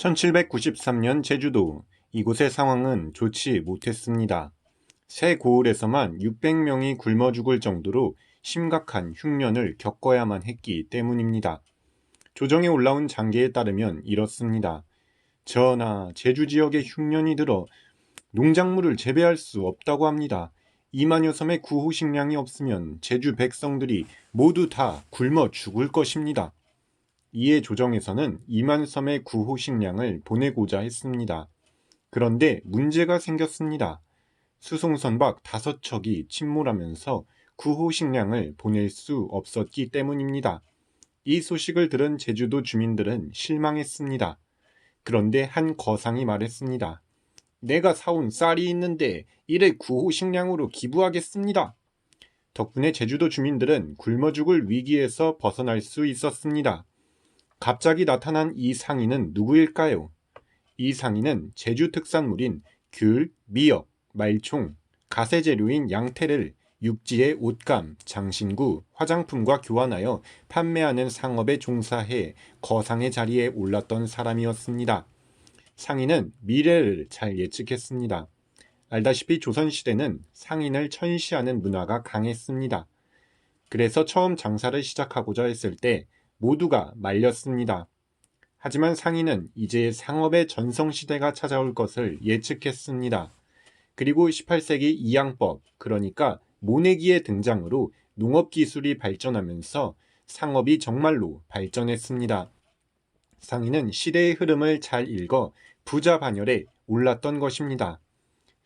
1793년 제주도, 이곳의 상황은 좋지 못했습니다. 새 고을에서만 600명이 굶어 죽을 정도로 심각한 흉년을 겪어야만 했기 때문입니다. 조정에 올라온 장계에 따르면 이렇습니다. 전하, 제주 지역에 흉년이 들어 농작물을 재배할 수 없다고 합니다. 2만여 섬의 구호 식량이 없으면 제주 백성들이 모두 다 굶어 죽을 것입니다. 이에 조정에서는 2만 섬의 구호 식량을 보내고자 했습니다. 그런데 문제가 생겼습니다. 수송선박 5척이 침몰하면서 구호 식량을 보낼 수 없었기 때문입니다. 이 소식을 들은 제주도 주민들은 실망했습니다. 그런데 한 거상이 말했습니다. 내가 사온 쌀이 있는데 이를 구호 식량으로 기부하겠습니다. 덕분에 제주도 주민들은 굶어 죽을 위기에서 벗어날 수 있었습니다. 갑자기 나타난 이 상인은 누구일까요? 이 상인은 제주 특산물인 귤, 미역, 말총, 가세재료인 양태를 육지의 옷감, 장신구, 화장품과 교환하여 판매하는 상업에 종사해 거상의 자리에 올랐던 사람이었습니다. 상인은 미래를 잘 예측했습니다. 알다시피 조선시대는 상인을 천시하는 문화가 강했습니다. 그래서 처음 장사를 시작하고자 했을 때 모두가 말렸습니다. 하지만 상인은 이제 상업의 전성시대가 찾아올 것을 예측했습니다. 그리고 18세기 이양법, 그러니까 모내기의 등장으로 농업기술이 발전하면서 상업이 정말로 발전했습니다. 상인은 시대의 흐름을 잘 읽어 부자 반열에 올랐던 것입니다.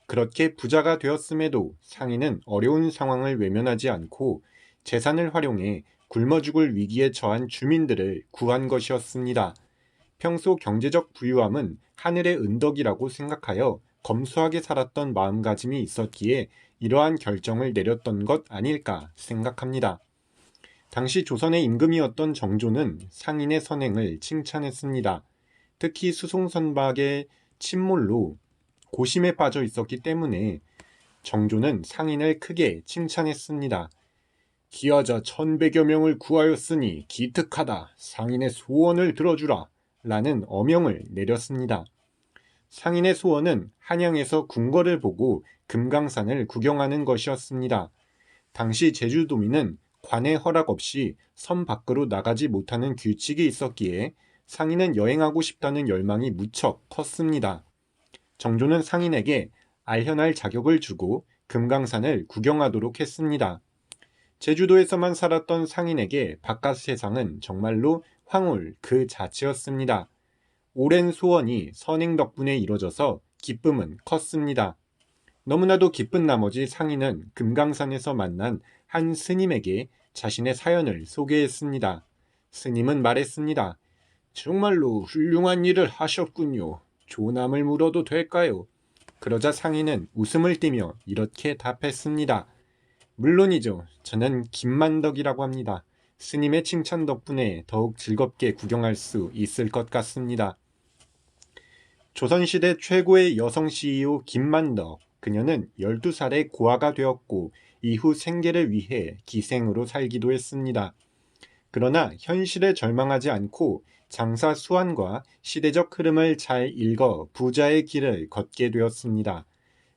그렇게 부자가 되었음에도 상인은 어려운 상황을 외면하지 않고 재산을 활용해 굶어 죽을 위기에 처한 주민들을 구한 것이었습니다. 평소 경제적 부유함은 하늘의 은덕이라고 생각하여 검소하게 살았던 마음가짐이 있었기에 이러한 결정을 내렸던 것 아닐까 생각합니다. 당시 조선의 임금이었던 정조는 상인의 선행을 칭찬했습니다. 특히 수송선박의 침몰로 고심에 빠져 있었기 때문에 정조는 상인을 크게 칭찬했습니다. 기하자 1,100여 명을 구하였으니 기특하다. 상인의 소원을 들어주라. 라는 어명을 내렸습니다. 상인의 소원은 한양에서 궁궐을 보고 금강산을 구경하는 것이었습니다. 당시 제주도민은 관의 허락 없이 섬 밖으로 나가지 못하는 규칙이 있었기에 상인은 여행하고 싶다는 열망이 무척 컸습니다. 정조는 상인에게 알현할 자격을 주고 금강산을 구경하도록 했습니다. 제주도에서만 살았던 상인에게 바깥 세상은 정말로 황홀 그 자체였습니다. 오랜 소원이 선행 덕분에 이뤄져서 기쁨은 컸습니다. 너무나도 기쁜 나머지 상인은 금강산에서 만난 한 스님에게 자신의 사연을 소개했습니다. 스님은 말했습니다. 정말로 훌륭한 일을 하셨군요. 조남을 물어도 될까요? 그러자 상인은 웃음을 띠며 이렇게 답했습니다. 물론이죠. 저는 김만덕이라고 합니다. 스님의 칭찬 덕분에 더욱 즐겁게 구경할 수 있을 것 같습니다. 조선시대 최고의 여성 CEO 김만덕. 그녀는 12살에 고아가 되었고 이후 생계를 위해 기생으로 살기도 했습니다. 그러나 현실에 절망하지 않고 장사 수완과 시대적 흐름을 잘 읽어 부자의 길을 걷게 되었습니다.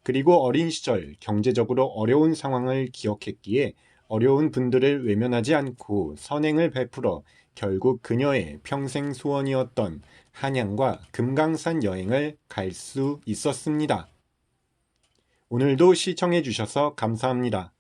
그리고 어린 시절 경제적으로 어려운 상황을 기억했기에 어려운 분들을 외면하지 않고 선행을 베풀어 결국 그녀의 평생 소원이었던 한양과 금강산 여행을 갈 수 있었습니다. 오늘도 시청해 주셔서 감사합니다.